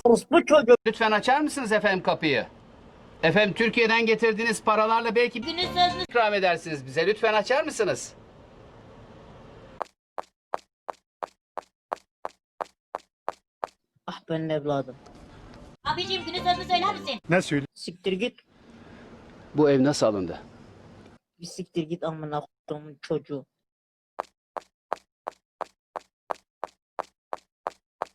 Orospu çocuğu. Lütfen açar mısınız efendim kapıyı? Efendim Türkiye'den getirdiğiniz paralarla belki Günün sözünü ikram edersiniz bize. Lütfen açar mısınız? Ah benim evladım. abicim günün sözünü söyler misin? Ne söyleyeyim? Siktir git. Bu ev nasıl alındı? Bir siktir git amına koyduğumun çocuğu.